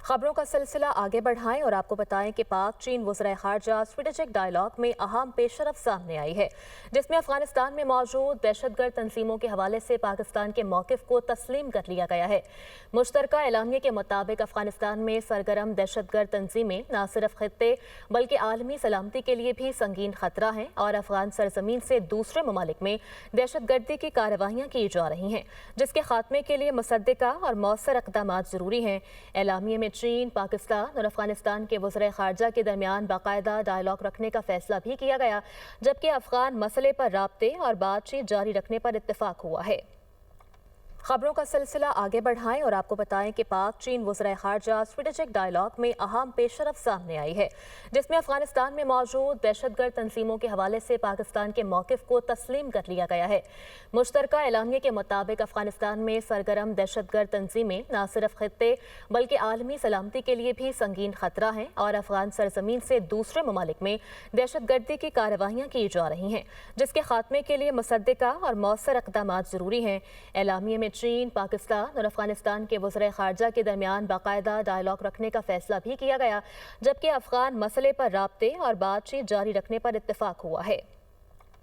खबरों का सिलसिला आगे बढ़ाएं और आपको बताएं कि पाक चीन वज़ीर ख़ारजा स्ट्रेटेजिक डायलॉग में अहम पेशरफ सामने आई है, जिसमें अफगानिस्तान में मौजूद दहशतगर्द तंजीमों के हवाले से पाकिस्तान के मौक़िफ़ को तस्लीम कर लिया गया है। मुश्तरका एलामिया के मुताबिक अफगानिस्तान में सरगर्म दहशतगर्द तंजीमें न सिर्फ खित्ते बल्कि आलमी सलामती के लिए भी संगीन खतरा हैं और अफगान सरजमीन से दूसरे ममालिक में दहशतगर्दी की कार्रवाइयाँ की जा रही हैं, जिसके खात्मे के लिए मुसद्दिका और मौसर इक़दाम ज़रूरी हैं। एलामिया में चीन, पाकिस्तान और अफगानिस्तान के वज़ीर ख़ारजा के दरमियान बाकायदा डायलॉग रखने का फैसला भी किया गया, जबकि अफगान मसले पर राब्ते और बातचीत जारी रखने पर इत्तेफाक हुआ है। खबरों का सिलसिला आगे बढ़ाएं और आपको बताएं कि पाक चीन वज़ीर ख़ारजा स्ट्रेटेजिक डायलॉग में अहम पेशरफ सामने आई है, जिसमें अफगानिस्तान में मौजूद दहशतगर्द तंजीमों के हवाले से पाकिस्तान के मौक़िफ़ को तस्लीम कर लिया गया है। मुश्तरका एलामिया के मुताबिक अफगानिस्तान में सरगर्म दहशतगर्द तंजीमें न सिर्फ खित्ते बल्कि आलमी सलामती के लिए भी संगीन खतरा हैं और अफगान सरजमीन से दूसरे ममालिक में दहशतगर्दी की कार्रवाइयाँ की जा रही हैं, जिसके खात्मे के लिए मुसद्दिका और मौसर इक़दाम ज़रूरी हैं। एलामिया में चीन, पाकिस्तान और अफगानिस्तान के वज़ीर ख़ारजा के दरमियान बाकायदा डायलॉग रखने का फैसला भी किया गया, जबकि अफगान मसले पर राब्ते और बातचीत जारी रखने पर इत्तेफाक हुआ है।